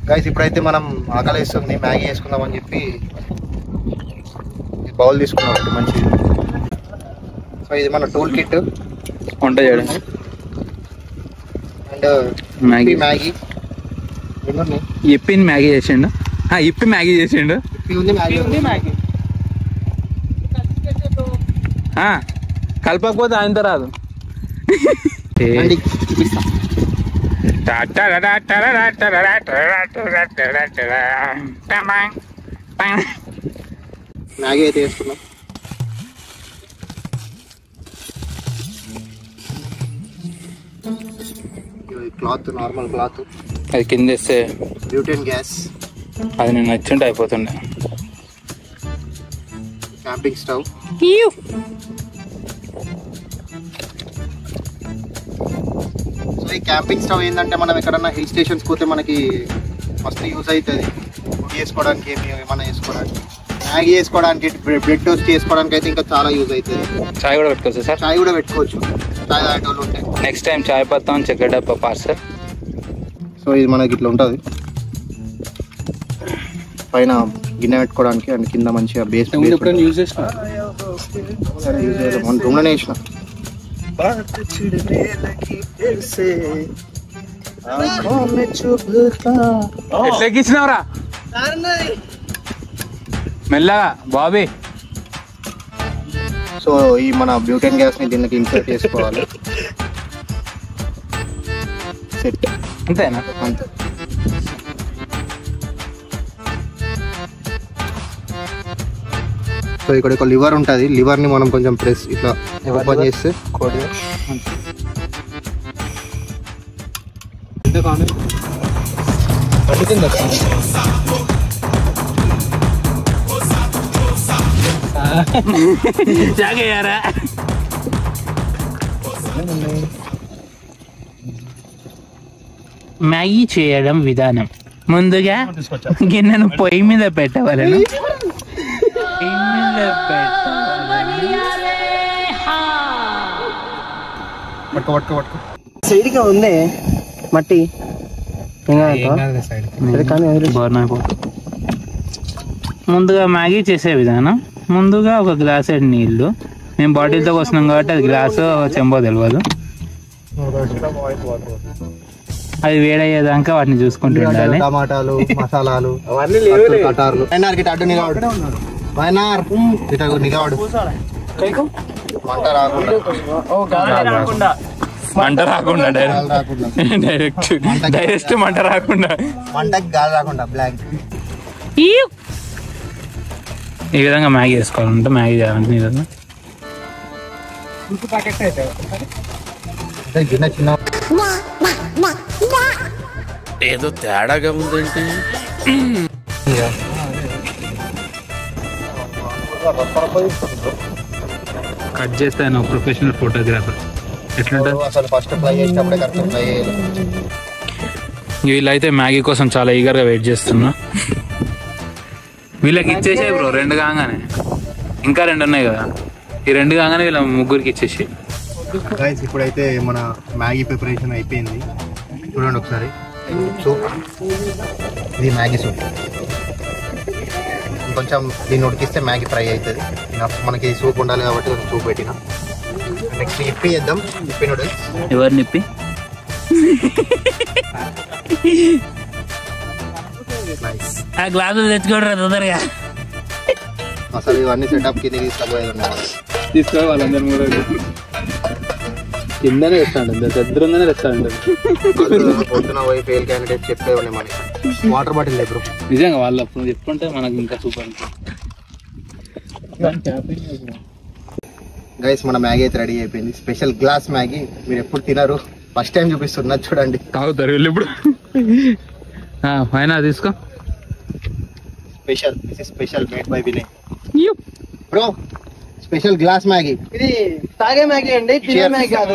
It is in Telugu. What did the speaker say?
గైస్ ఇప్పుడైతే మనం ఆకలి వేస్తుంది, మ్యాగీ వేసుకుందామని చెప్పి బౌల్ తీసుకున్నాం మంచిది. సో ఇది మన టూల్ కిట్ వంట చేయడానికి. అండ్ మ్యాగీ ఇప్పి మ్యాగీ చేసిండు. ఇప్పి మ్యాగీ చేసిండు. కలపకపోతే ఆయనతో రాదు. మ్యాగీ అయితే వేసుకున్నాం. క్లాత్, నార్మల్ క్లాత్, అది కింద వేస్తే బ్యూటేన్ గ్యాస్, అది నేను నచ్చుంటే అయిపోతుండే. క్యాంపింగ్ స్టవ్, సో ఈ క్యాంపింగ్ స్టవ్ ఏంటంటే మనం ఎక్కడన్నా హిల్ స్టేషన్స్ పోతే మనకి మస్తు యూజ్ అవుతుంది. ఫుడ్ చేసుకోవడానికి, ఏమన్నా చేసుకోవడానికి, మ్యాగీ చేసుకోవడానికి, బ్రెడ్ టోస్ట్ చేసుకోవడానికి అయితే ఇంకా చాలా యూజ్ అవుతుంది. చాయ్ కూడా పెట్టుకోవచ్చు సార్. చాయ్ కూడా పెట్టుకోవచ్చు, చాయ్ తాగేటోళ్ళు ఉంటాయి. నెక్స్ట్ టైం చాయ్ పత్తా చక్కెర డబ్బా పార్సల్. సో ఇది మనకి ఇట్లా ఉంటుంది, పైన గిన్నె పెట్టుకోవడానికి అండ్ కింద మంచిగా బేస్ యూజ్ చేసిన మన రూమ్లోనే వేసిన. ఎట్లా ఎక్కించినావురా మెల్లగా బాబీ. సో ఈ మన బ్యూటేన్ గ్యాస్ ని దీనికి ఇన్సర్ట్ చేసుకోవాలి. సెట్ అంతేనా? అంతే. సో ఇక్కడ ఒక లివర్ ఉంటుంది, లివర్ ని మనం కొంచెం ప్రెస్ ఇట్లా ఓపెన్ చేస్తే జాగయ్యారా. మ్యాగీ చేయడం విధానం: ముందుగా గిన్నెను పొయ్యి మీద పెట్టవలను. సైడ్గా ఉంది మట్టి, ముందుగా మ్యాగీ చేసే విధానం: ముందుగా ఒక గ్లాస్ నీళ్లు, మేము బాటిల్తో వస్తున్నాం కాబట్టి అది గ్లాసు చెంబో తెలియదు, అది వేడయ్యేదాకా వాటిని చూసుకుంటూ ఉండాలి. టమాటాలు, మసాలాలు, కటార్లు, అడ్డు నిలవాడు, నిలవాడు, మంట రాకుండా డైరెక్ట్ మంట రాకుండా, మంటకి గాలి రాకుండా బ్లాంక్. ఈ విధంగా మ్యాగీ వేసుకోవాలంటే మ్యాగీ చేయాలంటే చిన్న ఏదో తేడాగా ఉందంటే. కట్ చేస్తాను ప్రొఫెషనల్ ఫోటోగ్రాఫర్. ఎట్లుంటుంది అసలు ఫస్ట్ ఫ్రై చేసినప్పుడే కరెక్ట్ ఫ్రై చేయాలి. వీళ్ళైతే మ్యాగీ కోసం చాలా ఈగర్గా వెయిట్ చేస్తున్నా. వీళ్ళకి ఇచ్చేసే బ్రో, 2 కాగానే, ఇంకా 2 ఉన్నాయి కదా, ఈ 2 కాగానే వీళ్ళ ముగ్గురికి ఇచ్చేసి. గైస్ ఇప్పుడైతే మన మ్యాగీ ప్రిపరేషన్ అయిపోయింది, చూడండి ఒకసారి. సూప్, ఇది మ్యాగీ సూప్. కొంచెం దీన్ని ఉడికిస్తే మ్యాగీ ఫ్రై అవుతుంది. మనకి సూప్ ఉండాలి కాబట్టి కొంచెం సూప్ పెట్టిన. నెక్స్ట్ ఇప్పి చేద్దాం, ఇప్పి నూడిల్స్. ఎవరిని ఇప్పి? ఆ గ్లాసులు తెచ్చుకోవడం తొందరగా. అసలు ఇవన్నీ సెటప్ కింద తీసుకోవాలి వాళ్ళందరూ. 3 కిందనే రెస్టారెంట్, దగ్గరనే రెస్టారెంట్. పొద్దున పోయి ఫెయిల్ క్యాండిడేట్ చెప్పేవాళ్ళే మనకి. వాటర్ బాటిల్ లేదు నిజంగా, వాళ్ళు అప్పుడు చెప్పుకుంటే మనకి ఇంకా సూపర్. గైస్ మన మ్యాగీ అయితే రెడీ అయిపోయింది. స్పెషల్ గ్లాస్ మ్యాగీ, మీరు ఎప్పుడు తినరు, ఫస్ట్ టైం చూపిస్తున్నా చూడండి. తాగుతారు వీళ్ళు ఇప్పుడు. ఫైనా తీసుకో. Special, this is special made by Vinay bro. Special glass Maggi, ఇది తాగే మ్యాగీ అండి, తినే మ్యాగీ కాదు.